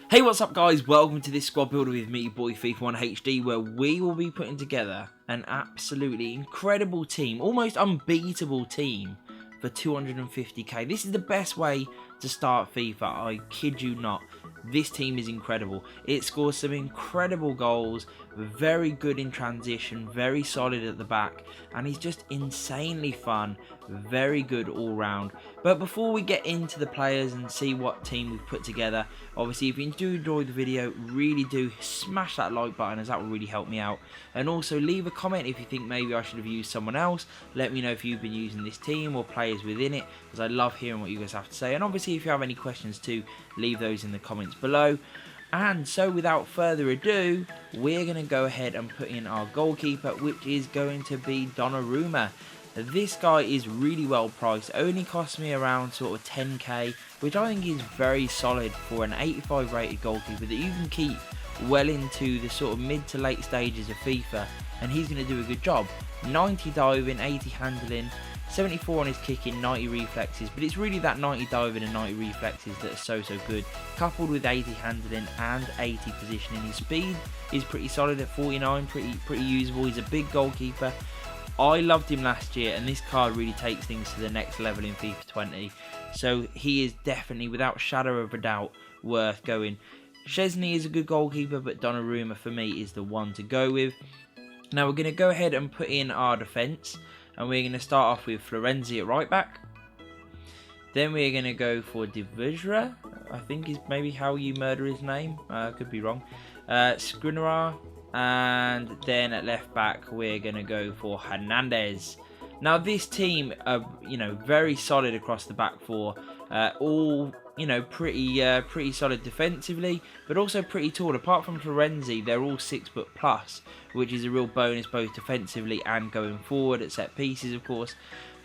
Hey, what's up guys? Welcome to this squad builder with me, boy FIFA 1 HD, where we will be putting together an absolutely incredible team, almost unbeatable team for 250k. This is the best way to start FIFA, I kid you not. This team is incredible. It scores some incredible goals, very good in transition, very solid at the back, and he's just insanely fun, very good all round. But before we get into the players and see what team we've put together, obviously if you do enjoy the video, really do smash that like button, as that will really help me out. And also leave a comment if you think maybe I should have used someone else. Let me know if you've been using this team or players within it, because I love hearing what you guys have to say. And obviously if you have any questions too, leave those in the comments below. And so without further ado, we're going to go ahead and put in our goalkeeper, which is going to be Donnarumma. This guy is really well priced, only cost me around sort of 10k, which I think is very solid for an 85 rated goalkeeper that you can keep well into the sort of mid to late stages of FIFA, and he's going to do a good job. 90 diving, 80 handling, 74 on his kicking, 90 reflexes, but it's really that 90 diving and 90 reflexes that are so good, coupled with 80 handling and 80 positioning. His speed is pretty solid at 49, pretty usable. He's a big goalkeeper. I loved him last year, and this card really takes things to the next level in FIFA 20. So he is definitely, without shadow of a doubt, worth going. Szczesny is a good goalkeeper, but Donnarumma for me is the one to go with. Now we're going to go ahead and put in our defence, and we're going to start off with Florenzi at right back. Then we're going to go for Dybala, I think is maybe how you murder his name. Could be wrong. Skriniar. And then at left back we're going to go for Hernandez. Now this team are, very solid across the back four, all pretty solid defensively, but also pretty tall. Apart from Florenzi, they're all 6'+", which is a real bonus both defensively and going forward at set pieces, of course.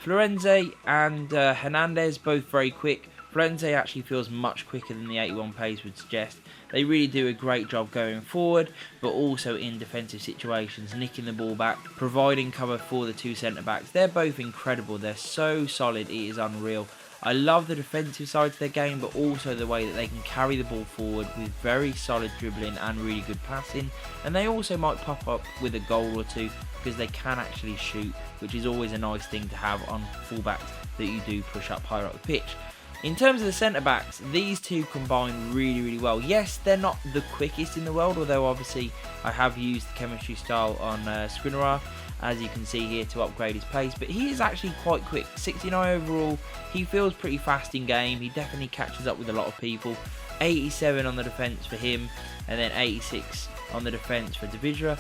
Florenzi and Hernandez both very quick. Florenzi actually feels much quicker than the 81 pace would suggest. They really do a great job going forward, but also in defensive situations, nicking the ball back, providing cover for the two centre-backs. They're both incredible. They're so solid, it is unreal. I love the defensive side to their game, but also the way that they can carry the ball forward with very solid dribbling and really good passing. And they also might pop up with a goal or two, because they can actually shoot, which is always a nice thing to have on fullbacks that you do push up higher up the pitch. In terms of the centre-backs, these two combine really well. Yes, they're not the quickest in the world, although obviously I have used the chemistry style on Skriniar, as you can see here, to upgrade his pace, but he is actually quite quick. 69 overall, he feels pretty fast in game, he definitely catches up with a lot of people. 87 on the defence for him, and then 86 on the defence for Dybala.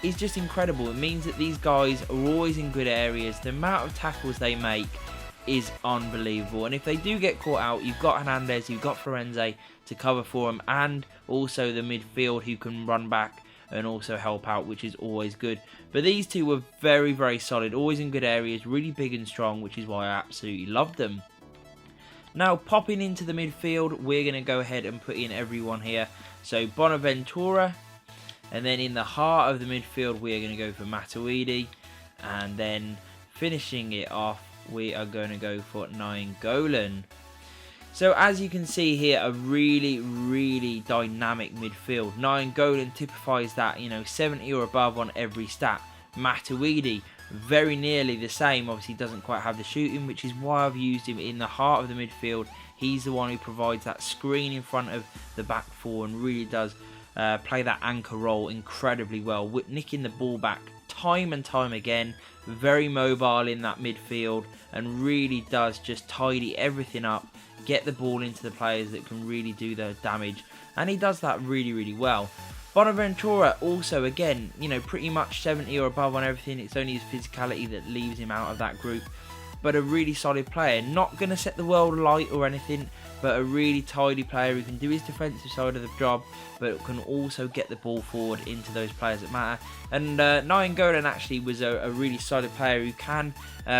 Is just incredible. It means that these guys are always in good areas. The amount of tackles they make is unbelievable, and if they do get caught out, you've got Hernandez, you've got Florenzi to cover for them, and also the midfield who can run back and also help out, which is always good. But these two were very solid, always in good areas, really big and strong, which is why I absolutely loved them. Now popping into the midfield, we're going to go ahead and put in everyone here. So Bonaventura, and then in the heart of the midfield we're going to go for Matuidi, and then finishing it off we are going to go for Niangolan. So as you can see here, a really dynamic midfield. Niangolan typifies that, 70 or above on every stat. Matuidi, very nearly the same. Obviously doesn't quite have the shooting, which is why I've used him in the heart of the midfield. He's the one who provides that screen in front of the back four and really does play that anchor role incredibly well, nicking the ball back time and time again. Very mobile in that midfield and really does just tidy everything up, get the ball into the players that can really do the damage, and he does that really well. Bonaventura also, again, pretty much 70 or above on everything. It's only his physicality that leaves him out of that group, but a really solid player. Not going to set the world alight or anything, but a really tidy player who can do his defensive side of the job, but can also get the ball forward into those players that matter. And Niangolan actually was a really solid player who can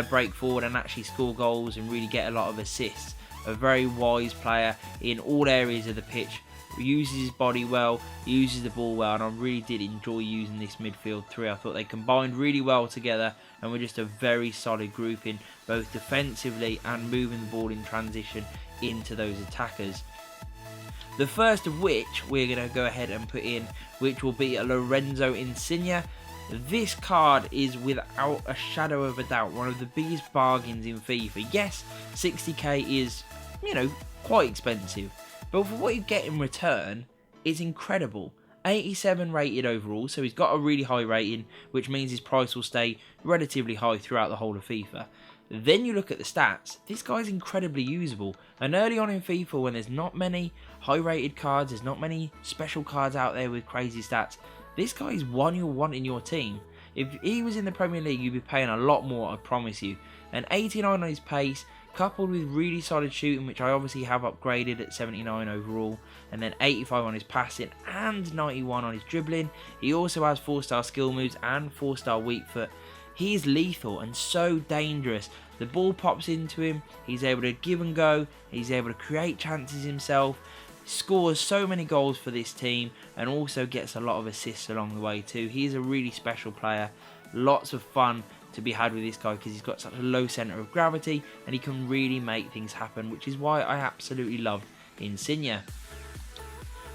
break forward and actually score goals and really get a lot of assists. A very wise player in all areas of the pitch. Uses his body well, uses the ball well, and I really did enjoy using this midfield three. I thought they combined really well together and were just a very solid grouping, both defensively and moving the ball in transition into those attackers. The first of which we're going to go ahead and put in, which will be a Lorenzo Insigne. This card is without a shadow of a doubt one of the biggest bargains in FIFA. Yes, 60k is, you know, quite expensive, but for what you get in return, it's incredible. 87 rated overall, so he's got a really high rating, which means his price will stay relatively high throughout the whole of FIFA. Then you look at the stats, this guy's incredibly usable, and early on in FIFA when there's not many high rated cards, there's not many special cards out there with crazy stats, this guy is one you'll want in your team. If he was in the Premier League, you'd be paying a lot more, I promise you. And 89 on his pace, coupled with really solid shooting, which I obviously have upgraded at 79 overall, and then 85 on his passing and 91 on his dribbling. He also has 4-star skill moves and 4-star weak foot. He is lethal and so dangerous. The ball pops into him, he's able to give and go, he's able to create chances himself, scores so many goals for this team, and also gets a lot of assists along the way too. He's a really special player. Lots of fun to be had with this guy because he's got such a low centre of gravity and he can really make things happen, which is why I absolutely love Insigne.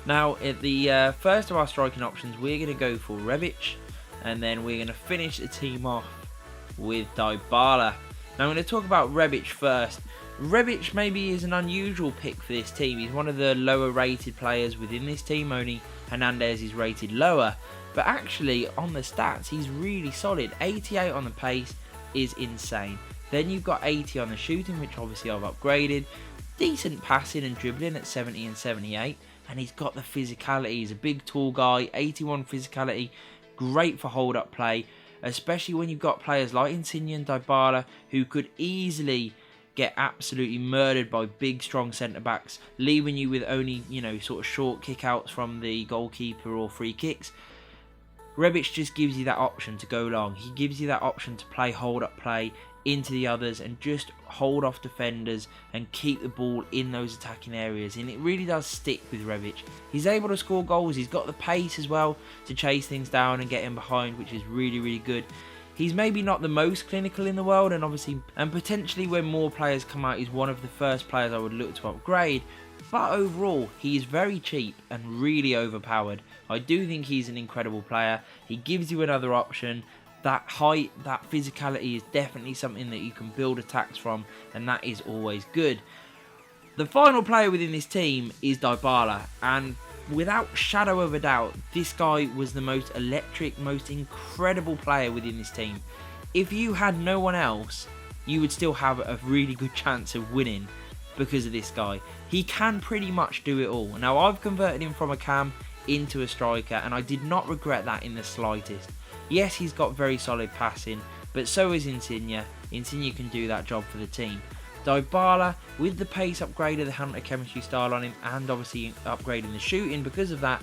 Now at the first of our striking options, we're going to go for Rebic, and then we're going to finish the team off with Dybala. Now I'm going to talk about Rebic first. Rebic maybe is an unusual pick for this team. He's one of the lower rated players within this team, only Hernandez is rated lower. But actually on the stats he's really solid. 88 on the pace is insane. Then you've got 80 on the shooting, which obviously I've upgraded. Decent passing and dribbling at 70 and 78. And he's got the physicality. He's a big tall guy, 81 physicality. Great for hold up play, especially when you've got players like Insigne and Dybala who could easily get absolutely murdered by big strong centre backs, leaving you with only, you know, sort of short kick outs from the goalkeeper or free kicks. Rebic just gives you that option to go long. He gives you that option to play hold up play into the others and just hold off defenders and keep the ball in those attacking areas, and it really does stick with Rebic. He's able to score goals, he's got the pace as well to chase things down and get in behind, which is really good. He's maybe not the most clinical in the world, and obviously, and potentially when more players come out, he's one of the first players I would look to upgrade. But overall, he is very cheap and really overpowered. I do think he's an incredible player. He gives you another option. That height, that physicality is definitely something that you can build attacks from, and that is always good. The final player within this team is Dybala, and without shadow of a doubt, this guy was the most electric, most incredible player within this team. If you had no one else, you would still have a really good chance of winning because of this guy. He can pretty much do it all. Now, I've converted him from a cam into a striker, and I did not regret that in the slightest. Yes, he's got very solid passing, but so is Insigne. Insigne can do that job for the team. Dybala, with the pace upgrade of the Hunter chemistry style on him, and obviously upgrading the shooting because of that,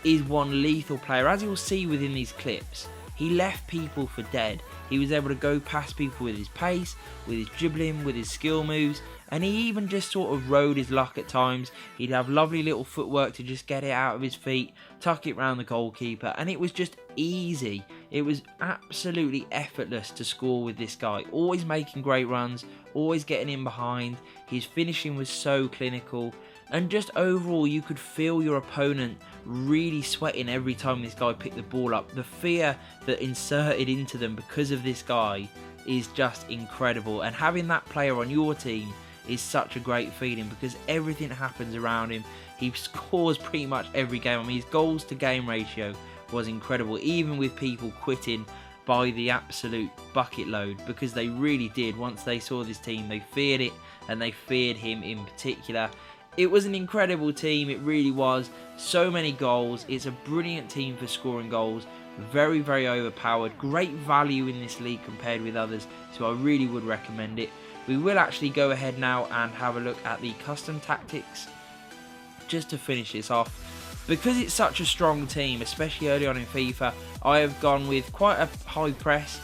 is one lethal player. As you'll see within these clips, he left people for dead. He was able to go past people with his pace, with his dribbling, with his skill moves, and he even just sort of rode his luck at times. He'd have lovely little footwork to just get it out of his feet, tuck it round the goalkeeper, and it was just easy. It was absolutely effortless to score with this guy. Always making great runs, always getting in behind. His finishing was so clinical, and just overall you could feel your opponent really sweating every time this guy picked the ball up. The fear that inserted into them because of this guy is just incredible, and having that player on your team is such a great feeling because everything happens around him. He scores pretty much every game. I mean, his goals to game ratio was incredible, even with people quitting by the absolute bucket load, because they really did. Once they saw this team, they feared it, and they feared him in particular. It was an incredible team, it really was. So many goals. It's a brilliant team for scoring goals. Very overpowered. Great value in this league compared with others, so I really would recommend it. We will actually go ahead now and have a look at the custom tactics just to finish this off. Because it's such a strong team, especially early on in FIFA, I have gone with quite a high press.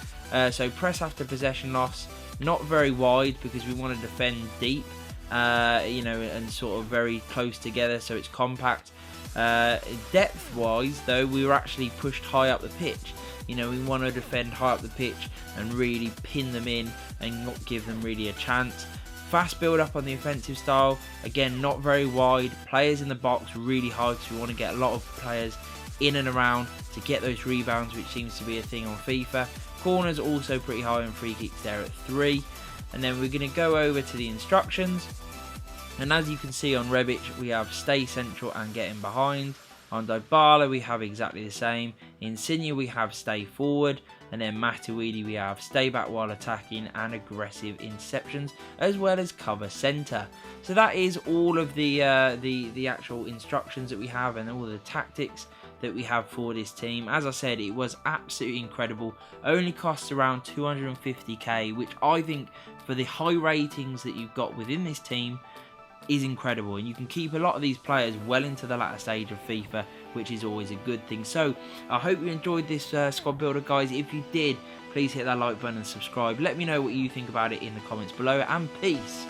So press after possession loss, not very wide because we want to defend deep, you know, and sort of very close together, so it's compact. Depth wise though, we were actually pushed high up the pitch. You know, we want to defend high up the pitch and really pin them in and not give them really a chance. Fast build up on the offensive style. Again, not very wide. Players in the box really high because we want to get a lot of players in and around to get those rebounds, which seems to be a thing on FIFA. Corners also pretty high, and free kicks there at 3. And then we're going to go over to the instructions. And as you can see on Rebic, we have stay central and get in behind. On Dybala, we have exactly the same. Insigne, we have stay forward. And then Matuidi, we have stay back while attacking and aggressive interceptions, as well as cover centre. So that is all of the actual instructions that we have and all the tactics that we have for this team. As I said, it was absolutely incredible. Only costs around 250k, which I think for the high ratings that you've got within this team is incredible, and you can keep a lot of these players well into the latter stage of FIFA, which is always a good thing. So I hope you enjoyed this squad builder, guys. If you did, please hit that like button and subscribe. Let me know what you think about it in the comments below, and peace.